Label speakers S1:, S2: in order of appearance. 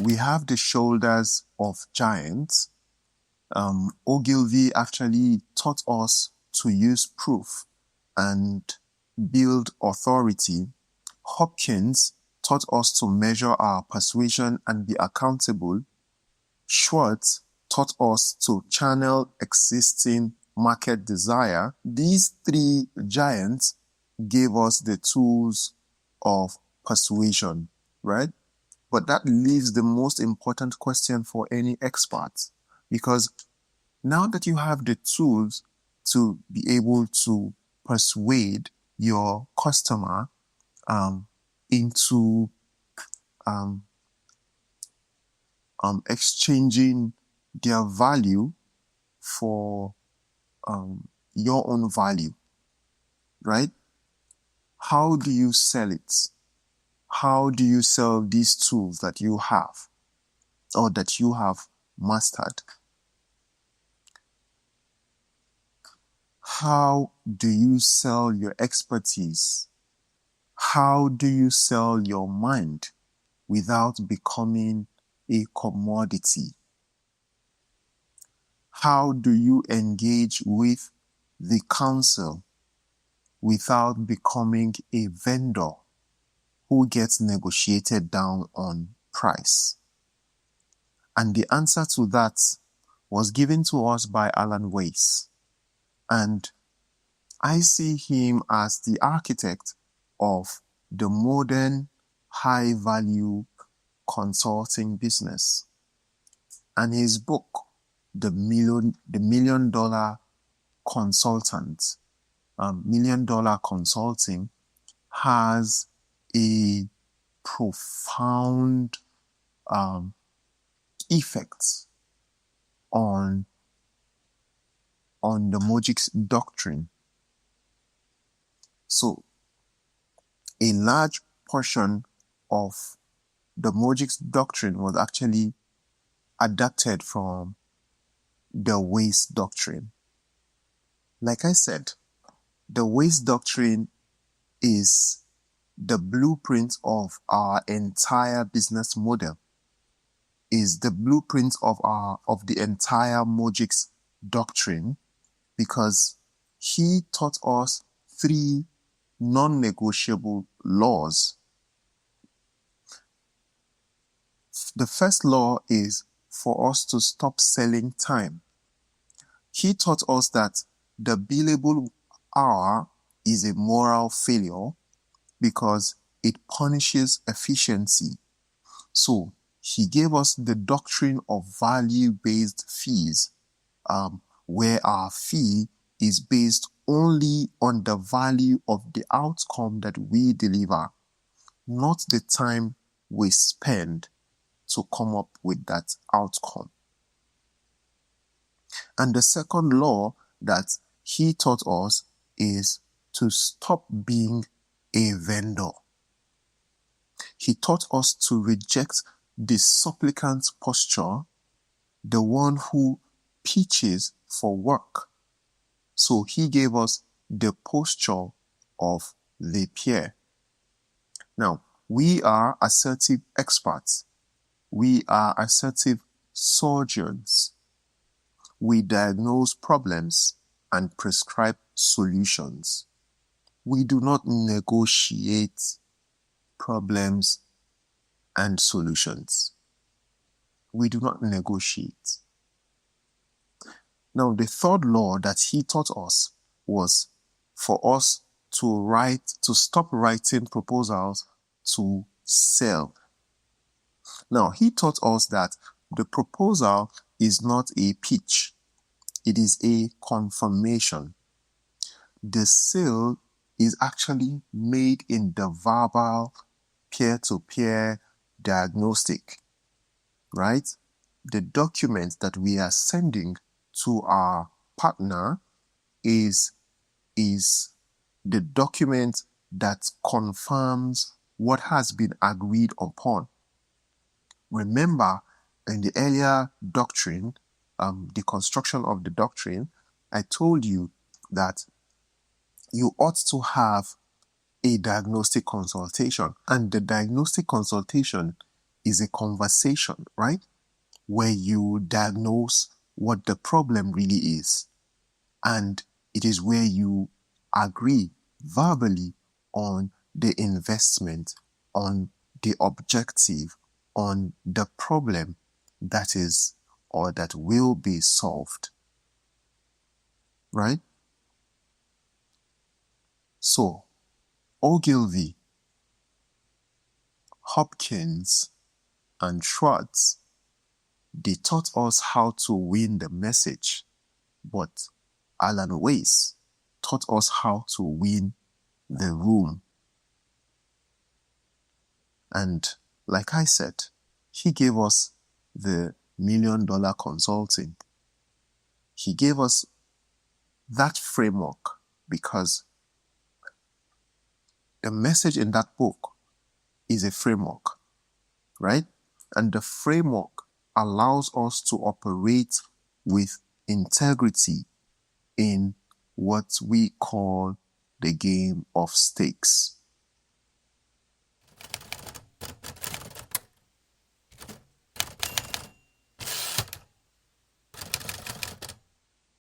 S1: we have the shoulders of giants. Ogilvy actually taught us to use proof and build authority. Hopkins taught us to measure our persuasion and be accountable. Schwartz taught us to channel existing market desire. These three giants gave us the tools of persuasion, right? But that leaves the most important question for any expert, because now that you have the tools to be able to persuade your customer into exchanging their value for your own value, right? How do you sell it? How do you sell these tools that you have or that you have mastered? How do you sell your expertise? How do you sell your mind without becoming a commodity? How do you engage with the council without becoming a vendor who gets negotiated down on price? And the answer to that was given to us by Alan Weiss. And I see him as the architect of the modern high-value consulting business. And his book, The Million Dollar Consultant, Million Dollar Consulting, has a profound effect on the Mohgix doctrine. So, a large portion of the Mohgix doctrine was actually adapted from the Weiss doctrine. Like I said, the Weiss doctrine is the blueprint of our entire business model, is the blueprint of the entire Mohgix doctrine, because he taught us 3 non-negotiable laws. The first law is for us to stop selling time. He taught us that the billable hour is a moral failure because it punishes efficiency. So he gave us the doctrine of value-based fees, where our fee is based only on the value of the outcome that we deliver, not the time we spend to come up with that outcome. And the second law that he taught us is to stop being a vendor. He taught us to reject the supplicant posture, the one who pitches for work. So he gave us the posture of the peer. Now, we are assertive experts. We are assertive surgeons. We diagnose problems and prescribe solutions. We do not negotiate problems and solutions. We do not negotiate. Now, the third law that he taught us was for us to stop writing proposals to sell. Now, he taught us that the proposal is not a pitch. It is a confirmation. The sale is actually made in the verbal peer-to-peer diagnostic, right? The document that we are sending to our partner is the document that confirms what has been agreed upon. Remember, in the earlier doctrine, Deconstruction of the Doctrine, I told you that you ought to have a diagnostic consultation. And the diagnostic consultation is a conversation, right? Where you diagnose what the problem really is. And it is where you agree verbally on the investment, on the objective, on the problem that is or that will be solved. Right? So, Ogilvy, Hopkins, and Schwartz, they taught us how to win the message, but Alan Weiss taught us how to win the room. And like I said, he gave us the $1 million consulting. He gave us that framework because the message in that book is a framework, right? And the framework allows us to operate with integrity in what we call the game of stakes.